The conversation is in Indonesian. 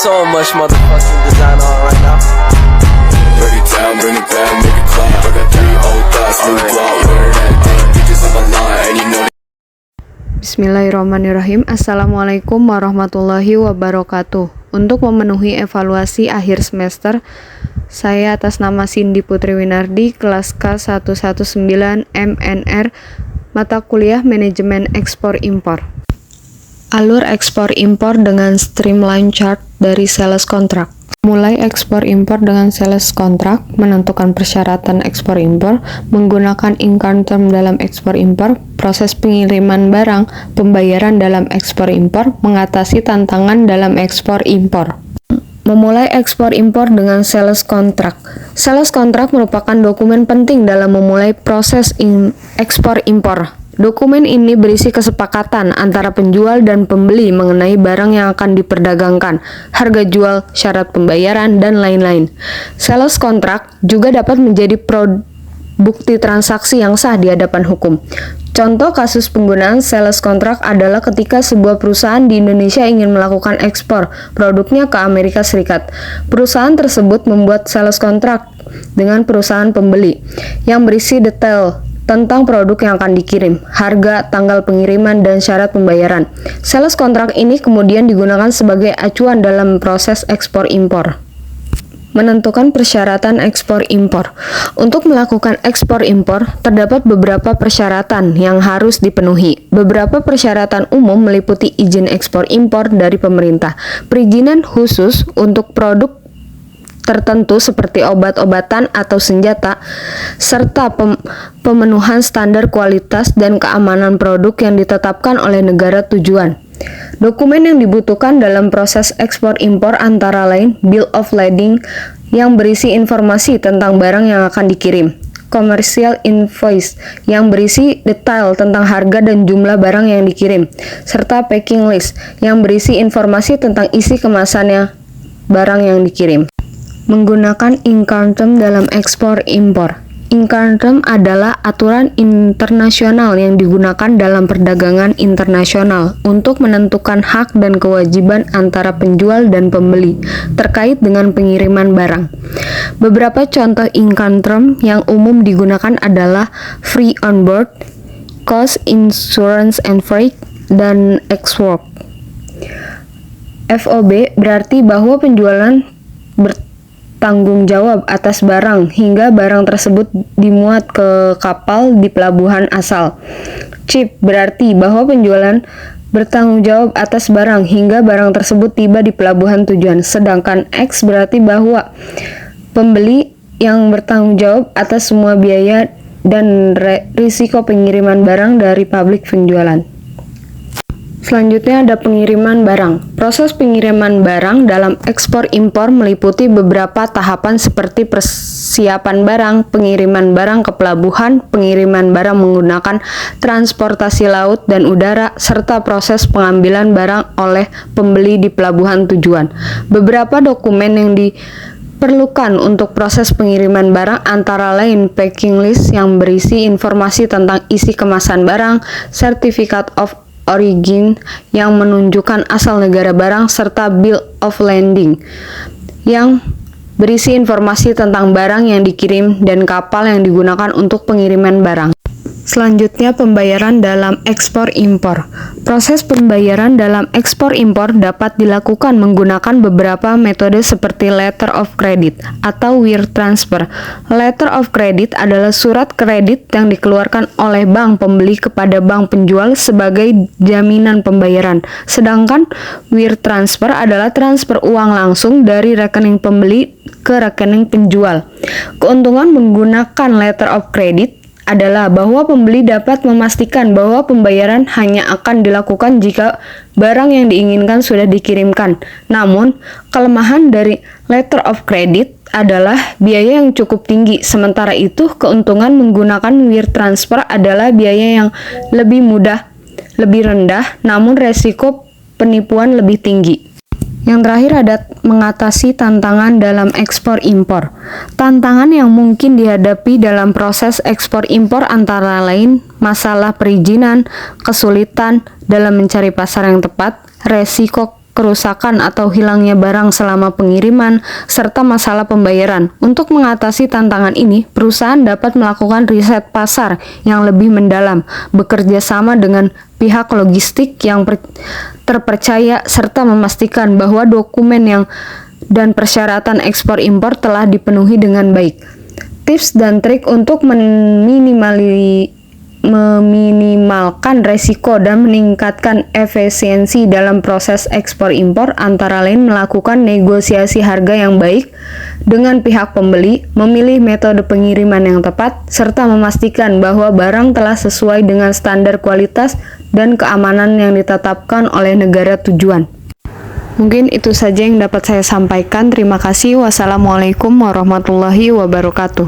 so much motherfucking design on right now. Break it down, bring it back, make it clap. I got 3 old thoughts, new guap, wear that thing. Bitches on my line, and you know. Bismillahirrahmanirrahim. Assalamualaikum warahmatullahi wabarakatuh. Untuk memenuhi evaluasi akhir semester, saya atas nama Cindy Putri Winardi, kelas K119 MNR, mata kuliah Manajemen Ekspor Impor. Alur ekspor impor dengan streamline chart dari sales contract. Mulai ekspor impor dengan sales contract, menentukan persyaratan ekspor impor, menggunakan Incoterm dalam ekspor impor, proses pengiriman barang, pembayaran dalam ekspor impor, mengatasi tantangan dalam ekspor impor. Memulai ekspor impor dengan sales contract. Sales contract merupakan dokumen penting dalam memulai proses ekspor impor. Dokumen ini berisi kesepakatan antara penjual dan pembeli mengenai barang yang akan diperdagangkan, harga jual, syarat pembayaran, dan lain-lain. Sales contract juga dapat menjadi bukti transaksi yang sah di hadapan hukum. Contoh kasus penggunaan sales contract adalah ketika sebuah perusahaan di Indonesia ingin melakukan ekspor produknya ke Amerika Serikat. Perusahaan tersebut membuat sales contract dengan perusahaan pembeli yang berisi detail tentang produk yang akan dikirim, harga, tanggal pengiriman, dan syarat pembayaran. Sales contract ini kemudian digunakan sebagai acuan dalam proses ekspor impor. Menentukan persyaratan ekspor impor. Untuk melakukan ekspor impor, terdapat beberapa persyaratan yang harus dipenuhi. Beberapa persyaratan umum meliputi izin ekspor impor dari pemerintah, perizinan khusus untuk produk tertentu seperti obat-obatan atau senjata, serta pemenuhan standar kualitas dan keamanan produk yang ditetapkan oleh negara tujuan. Dokumen yang dibutuhkan dalam proses ekspor impor antara lain Bill of Lading yang berisi informasi tentang barang yang akan dikirim, Commercial Invoice yang berisi detail tentang harga dan jumlah barang yang dikirim, serta Packing List yang berisi informasi tentang isi kemasannya barang yang dikirim. Menggunakan Incoterm dalam ekspor impor. Incoterm adalah aturan internasional yang digunakan dalam perdagangan internasional untuk menentukan hak dan kewajiban antara penjual dan pembeli terkait dengan pengiriman barang. Beberapa contoh Incoterm yang umum digunakan adalah Free on Board, Cost Insurance and Freight, dan Ex-Work. FOB berarti bahwa penjualan tanggung jawab atas barang hingga barang tersebut dimuat ke kapal di pelabuhan asal. CHIP berarti bahwa penjualan bertanggung jawab atas barang hingga barang tersebut tiba di pelabuhan tujuan. Sedangkan X berarti bahwa pembeli yang bertanggung jawab atas semua biaya dan risiko pengiriman barang dari pabrik penjualan. Selanjutnya ada pengiriman barang. Proses pengiriman barang dalam ekspor impor meliputi beberapa tahapan seperti persiapan barang, pengiriman barang ke pelabuhan, pengiriman barang menggunakan transportasi laut dan udara, serta proses pengambilan barang oleh pembeli di pelabuhan tujuan. Beberapa dokumen yang diperlukan untuk proses pengiriman barang antara lain Packing List yang berisi informasi tentang isi kemasan barang, Certificate of Origin yang menunjukkan asal negara barang, serta Bill of Lading yang berisi informasi tentang barang yang dikirim dan kapal yang digunakan untuk pengiriman barang. Selanjutnya, pembayaran dalam ekspor impor. Proses pembayaran dalam ekspor impor dapat dilakukan menggunakan beberapa metode seperti letter of credit atau wire transfer. Letter of credit adalah surat kredit yang dikeluarkan oleh bank pembeli kepada bank penjual sebagai jaminan pembayaran. Sedangkan wire transfer adalah transfer uang langsung dari rekening pembeli ke rekening penjual. Keuntungan menggunakan letter of credit adalah bahwa pembeli dapat memastikan bahwa pembayaran hanya akan dilakukan jika barang yang diinginkan sudah dikirimkan. Namun, kelemahan dari letter of credit adalah biaya yang cukup tinggi. Sementara itu, keuntungan menggunakan wire transfer adalah biaya yang lebih mudah, lebih rendah, namun resiko penipuan lebih tinggi. Yang terakhir ada mengatasi tantangan dalam ekspor impor. Tantangan yang mungkin dihadapi dalam proses ekspor impor antara lain masalah perizinan, kesulitan dalam mencari pasar yang tepat, resiko kerusakan atau hilangnya barang selama pengiriman, serta masalah pembayaran. Untuk mengatasi tantangan ini, perusahaan dapat melakukan riset pasar yang lebih mendalam, bekerja sama dengan pihak logistik yang terpercaya, serta memastikan bahwa dokumen dan persyaratan ekspor impor telah dipenuhi dengan baik. Tips dan trik untuk meminimalkan resiko dan meningkatkan efisiensi dalam proses ekspor impor antara lain melakukan negosiasi harga yang baik dengan pihak pembeli, memilih metode pengiriman yang tepat, serta memastikan bahwa barang telah sesuai dengan standar kualitas dan keamanan yang ditetapkan oleh negara tujuan. Mungkin itu saja yang dapat saya sampaikan. Terima kasih. Wassalamualaikum warahmatullahi wabarakatuh.